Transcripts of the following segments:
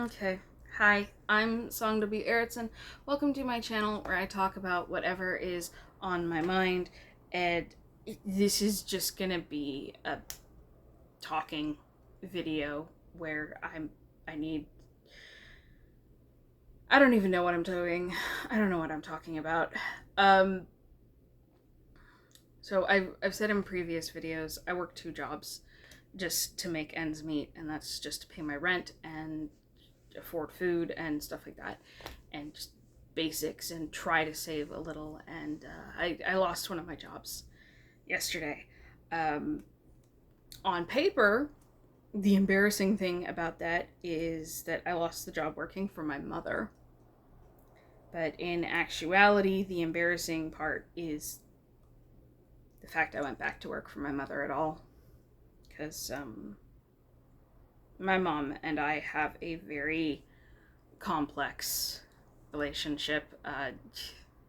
Okay. Hi, I'm Song W. Erickson. Welcome to my channel where I talk about whatever is on my mind, and this is just gonna be a talking video where I need I don't even know what I'm doing. I don't know what I'm talking about. Um so I've said in previous videos I work two jobs just to make ends meet, and that's just to pay my rent and afford food and stuff like that, and just basics, and try to save a little. And I lost one of my jobs yesterday. Um, on paper, the embarrassing thing about that is that I lost the job working for my mother. But in actuality, the embarrassing part is the fact I went back to work for my mother at all. Because my mom and I have a very complex relationship.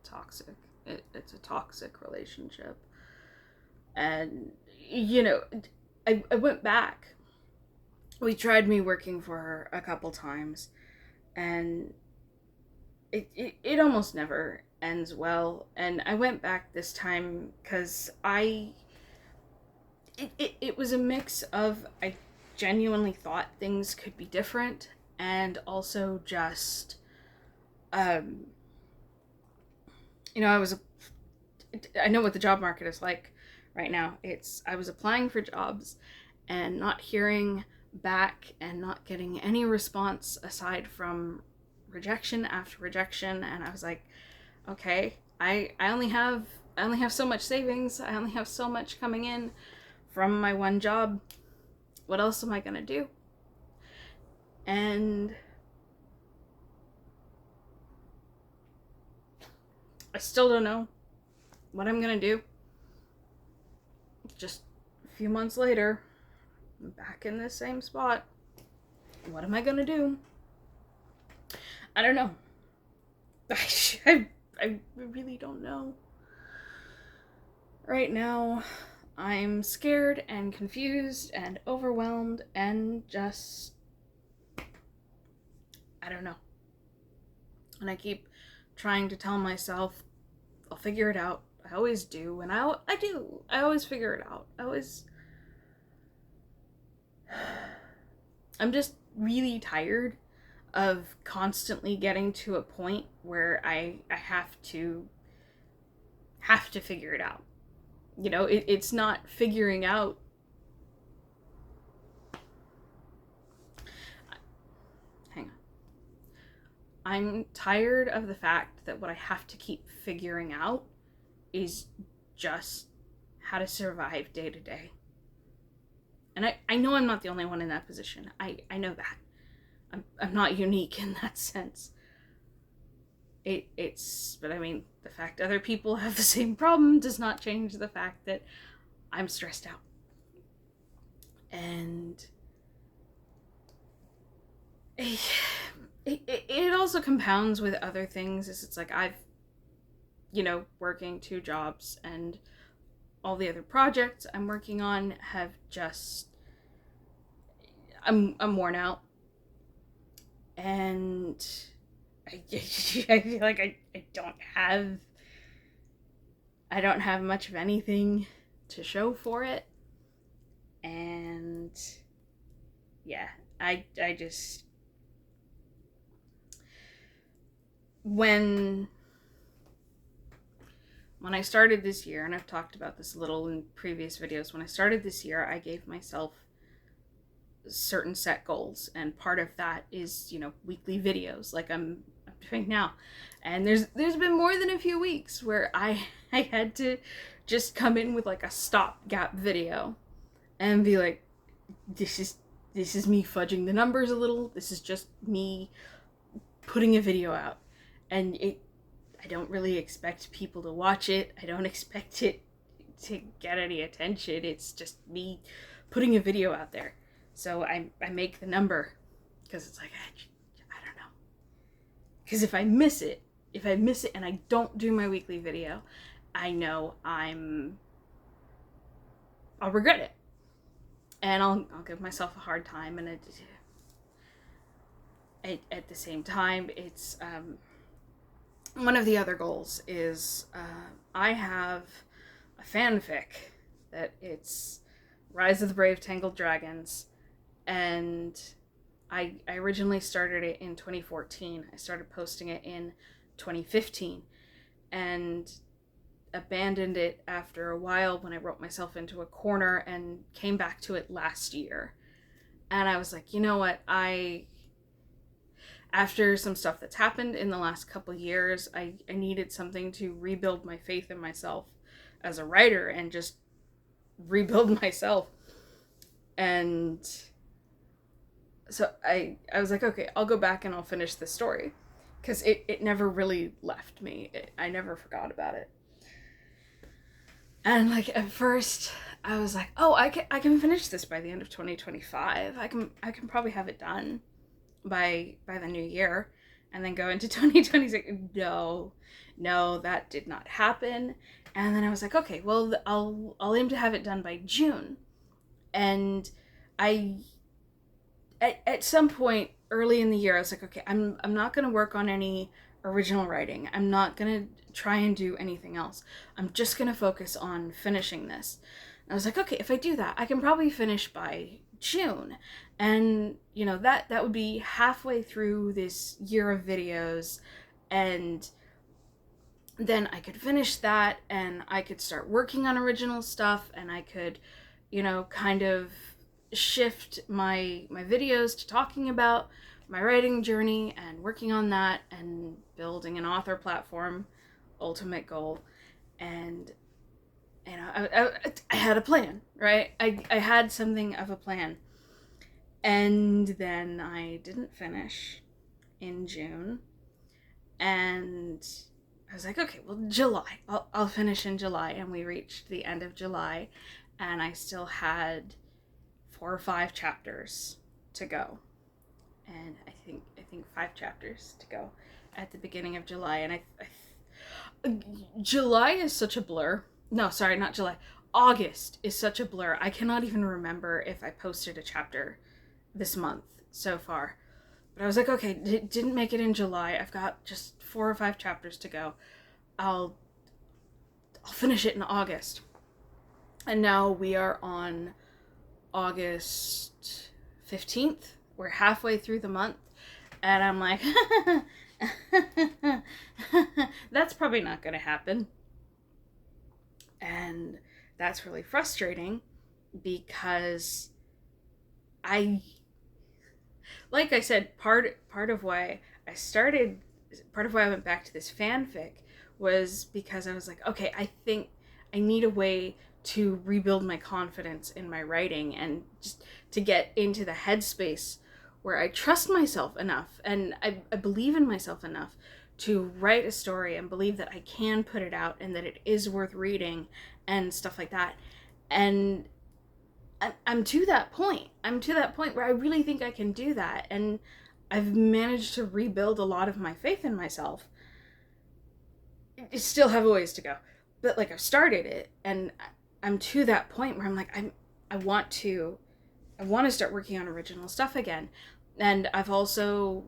Toxic. It's a toxic relationship. And, you know, I went back. We tried me working for her a couple times, and it almost never ends well. And I went back this time because it was a mix of I genuinely thought things could be different, and also just um, I was I know what the job market is like right now. I was applying for jobs and not hearing back and not getting any response aside from rejection after rejection. And I was like, okay, I only have so much savings. I only have so much coming in from my one job. What else am I gonna do? And I still don't know what I'm gonna do. Just a few months later, I'm back in this same spot. What am I gonna do? I don't know. I really don't know. Right now, I'm scared and confused and overwhelmed and just, I don't know. And I keep trying to tell myself I'll figure it out. I always do, and I do. I always figure it out. I'm just really tired of constantly getting to a point where I have to figure it out. It's not figuring out. Hang on. I'm tired of the fact that what I have to keep figuring out is just how to survive day to day. And I know I'm not the only one in that position. I know that. I'm not unique in that sense. But I mean, the fact other people have the same problem does not change the fact that I'm stressed out. And it also compounds with other things. It's like working two jobs, and all the other projects I'm working on have just, I'm worn out. And I feel like I don't have much of anything to show for it. And yeah, I just, when I started this year, and I've talked about this a little in previous videos, when I started this year, I gave myself certain set goals, and part of that is weekly videos like I'm doing now. And there's been more than a few weeks where I had to just come in with like a stopgap video and be like, this is me fudging the numbers a little. This is just me putting a video out, and I don't really expect people to watch it. I don't expect it to get any attention. It's just me putting a video out there. So I make the number, because it's like, I don't know. Because if I miss it and I don't do my weekly video, I know I'll regret it. And I'll give myself a hard time, and at the same time, it's one of the other goals is I have a fanfic that it's Rise of the Brave Tangled Dragons, and I originally started it in 2014. I started posting it in 2015 and abandoned it after a while when I wrote myself into a corner and came back to it last year. And I was like, you know what? After some stuff that's happened in the last couple years, I needed something to rebuild my faith in myself as a writer and just rebuild myself. And so I was like, okay, I'll go back and I'll finish this story. Because it never really left me. I never forgot about it. And like at first I was like, oh, I can finish this by the end of 2025. I can probably have it done by the new year and then go into 2026. No, that did not happen. And then I was like, okay, well, I'll aim to have it done by June. And at some point early in the year, I was like, okay, I'm not going to work on any original writing. I'm not going to try and do anything else. I'm just going to focus on finishing this. And I was like, okay, if I do that, I can probably finish by June. And, you know, that would be halfway through this year of videos. And then I could finish that and I could start working on original stuff, and I could, you know, kind of shift my videos to talking about my writing journey and working on that and building an author platform, ultimate goal. And you know, I had a plan, right? I had something of a plan. And then I didn't finish in June. And I was like, okay, well, July. I'll finish in July. And we reached the end of July. And I still had 4 or 5 chapters to go. And I think 5 chapters to go at the beginning of July. And July is such a blur. No, sorry, not July. August is such a blur. I cannot even remember if I posted a chapter this month so far. But I was like, okay, didn't make it in July. I've got just 4 or 5 chapters to go. I'll finish it in August. And now we are on August 15th. We're halfway through the month. And I'm like, that's probably not going to happen. And that's really frustrating because like I said, part of why I went back to this fanfic was because I was like, okay, I think I need a way to rebuild my confidence in my writing and just to get into the headspace where I trust myself enough and I believe in myself enough to write a story and believe that I can put it out and that it is worth reading and stuff like that. And I'm to that point. I'm to that point where I really think I can do that. And I've managed to rebuild a lot of my faith in myself. I still have a ways to go. But like I've started it and I'm to that point where I'm like, I want to start working on original stuff again. And I've also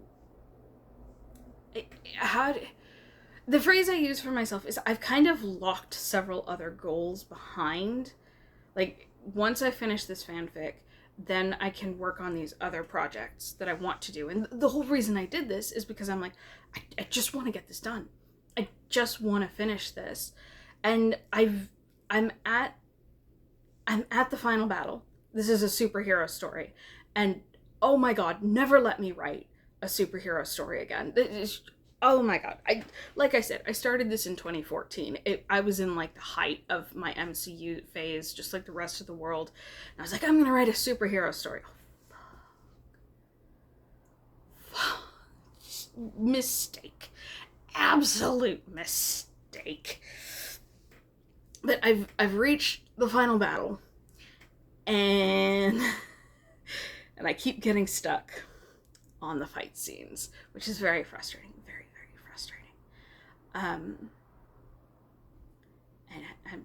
the phrase I use for myself is I've kind of locked several other goals behind. Like, once I finish this fanfic, then I can work on these other projects that I want to do. And the whole reason I did this is because I'm like, I just want to get this done. I just want to finish this. And I'm at the final battle. This is a superhero story. And oh my God, never let me write a superhero story again. Oh my God. Like I said, I started this in 2014. I was in like the height of my MCU phase, just like the rest of the world. And I was like, I'm going to write a superhero story. Oh, fuck. Mistake. Absolute mistake. But I've reached the final battle. And I keep getting stuck on the fight scenes, which is very frustrating. Very, very frustrating. And I'm,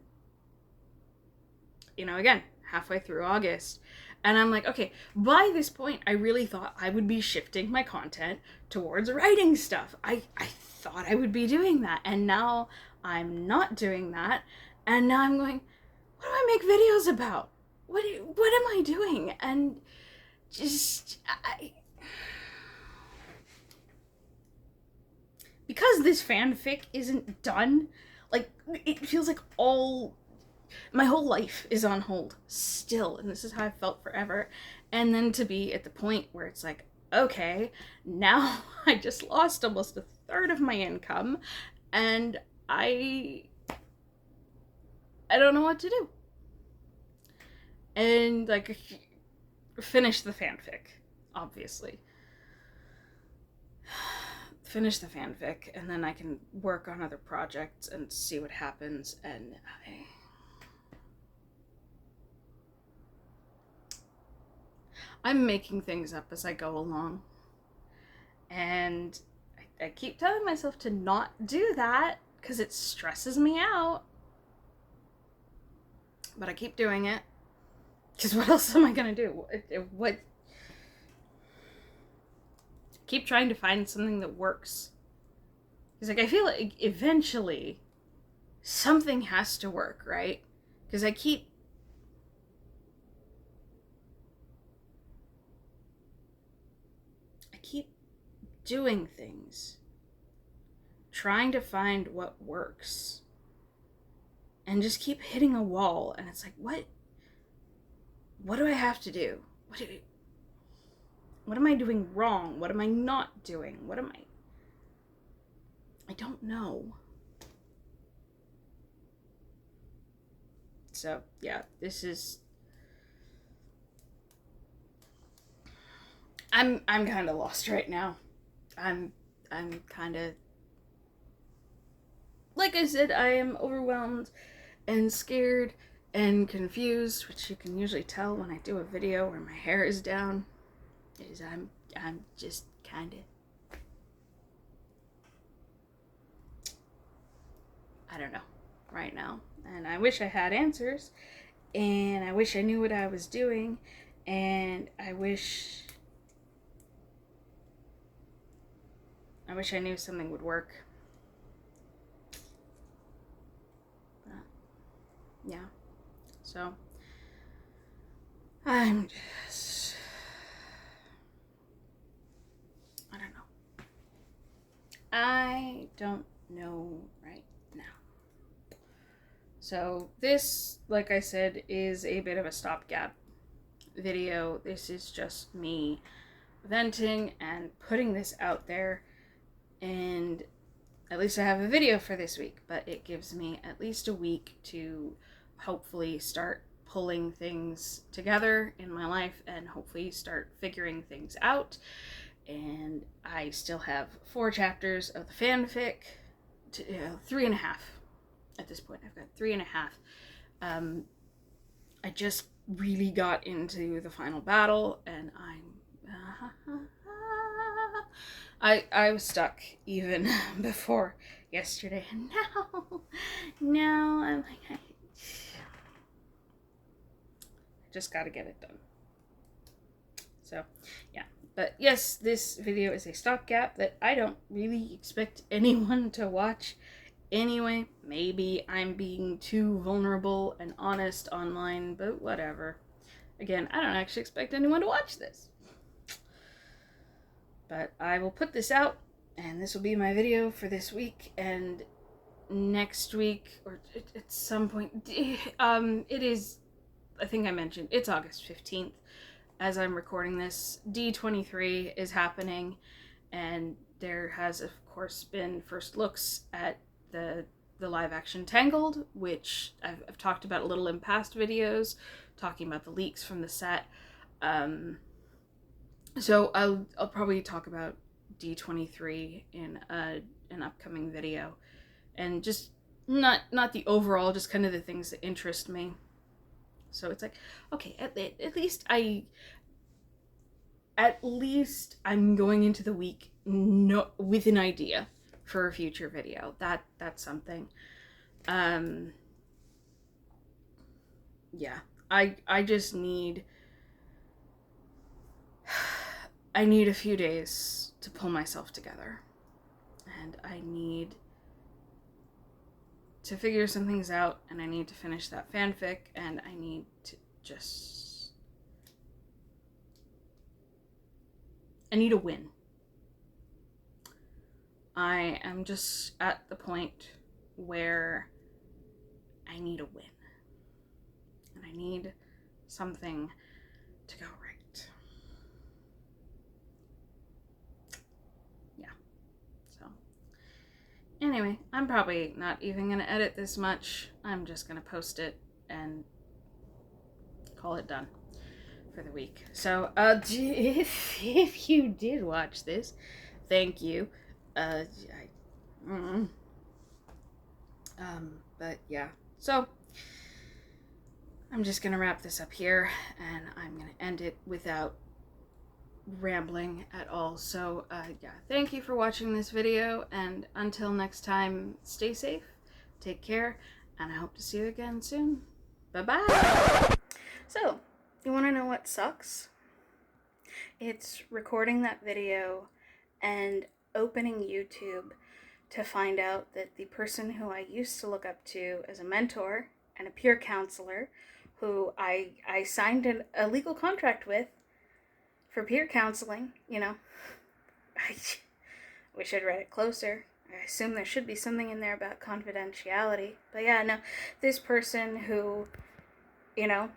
again, halfway through August, And I'm like, okay, by this point, I really thought I would be shifting my content towards writing stuff. I thought I would be doing that. And now I'm not doing that. And now I'm going, what do I make videos about? What am I doing? And just, because this fanfic isn't done, like, it feels like my whole life is on hold still, and this is how I felt forever. And then to be at the point where it's like, okay, now I just lost almost a third of my income, and I don't know what to do. And like, finish the fanfic, obviously. Finish the fanfic, and then I can work on other projects and see what happens. And I'm making things up as I go along. And I keep telling myself to not do that because it stresses me out. But I keep doing it. Because what else am I going to do? What? Keep trying to find something that works. Because like, I feel like eventually something has to work, right? Because I keep doing things, trying to find what works, and just keep hitting a wall. And it's like, what do I have to do? What am I doing wrong? What am I not doing? I don't know. So yeah, this is, I'm kind of lost right now. I'm kind of, like I said, I am overwhelmed and scared and confused, which you can usually tell when I do a video where my hair is down. Is I'm just kind of, I don't know right now. And I wish I had answers, and I wish I knew what I was doing, and I wish I knew something would work. But, yeah. So I'm just, I don't know right now. So this, like I said, is a bit of a stopgap video. This is just me venting and putting this out there, and at least I have a video for this week, but it gives me at least a week to hopefully start pulling things together in my life and hopefully start figuring things out. And I still have 4 chapters of the fanfic, 3.5 at this point. I've got 3.5. I just really got into the final battle, and I was stuck even before yesterday, and now I'm like, I just gotta get it done. So yeah. But yes, this video is a stopgap that I don't really expect anyone to watch anyway. Maybe I'm being too vulnerable and honest online, but whatever. Again, I don't actually expect anyone to watch this. But I will put this out, and this will be my video for this week, and next week, or at some point, it is, I think I mentioned, it's August 15th. As I'm recording this, D23 is happening, and there has, of course, been first looks at the live action Tangled, which I've talked about a little in past videos, talking about the leaks from the set. So I'll probably talk about D23 in an upcoming video, and just not the overall, just kind of the things that interest me. So it's like, okay, at least I'm going into the week with an idea for a future video. That's something. Yeah, I just need I need a few days to pull myself together. And I need to figure some things out, and I need to finish that fanfic, and I need to just... I need a win. I am just at the point where I need a win. And I need something to go right. Yeah. So, anyway, I'm probably not even going to edit this much. I'm just going to post it and call it done for the week. So, if you did watch this, thank you. But yeah. So, I'm just gonna wrap this up here, and I'm gonna end it without rambling at all. So, yeah, thank you for watching this video, and until next time, stay safe, take care, and I hope to see you again soon. Bye-bye! So, you wanna know what sucks? It's recording that video and opening YouTube to find out that the person who I used to look up to as a mentor and a peer counselor, who I signed a legal contract with for peer counseling, you know, I wish I'd read it closer. I assume there should be something in there about confidentiality. But yeah, no, this person who, you know,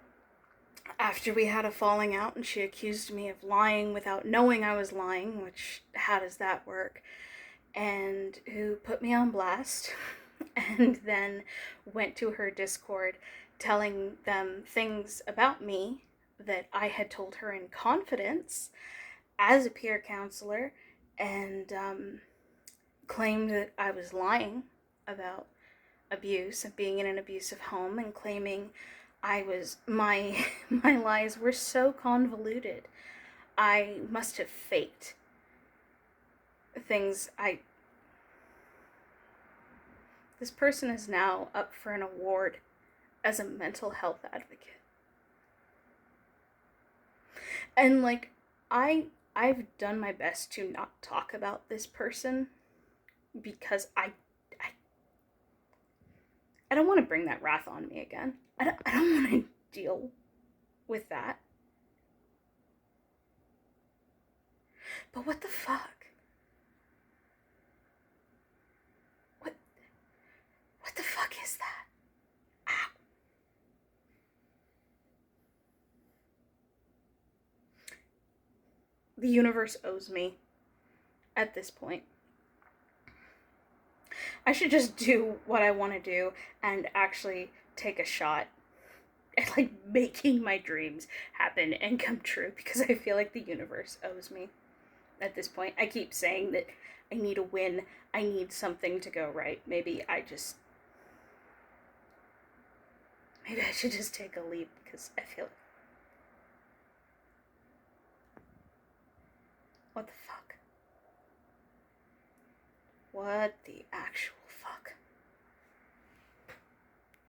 after we had a falling out and she accused me of lying without knowing I was lying, which, how does that work? And who put me on blast and then went to her Discord telling them things about me that I had told her in confidence as a peer counselor, and claimed that I was lying about abuse and being in an abusive home, and claiming I was, my lies were so convoluted. I must have faked things. This person is now up for an award as a mental health advocate. And like, I've done my best to not talk about this person because I don't want to bring that wrath on me again. I don't want to deal with that. But what the fuck? What the fuck is that? Ow. The universe owes me at this point. I should just do what I want to do and actually take a shot at like making my dreams happen and come true, because I feel like the universe owes me at this point. I keep saying that I need a win. I need something to go right. Maybe I should just take a leap, because I feel... What the fuck? What the actual...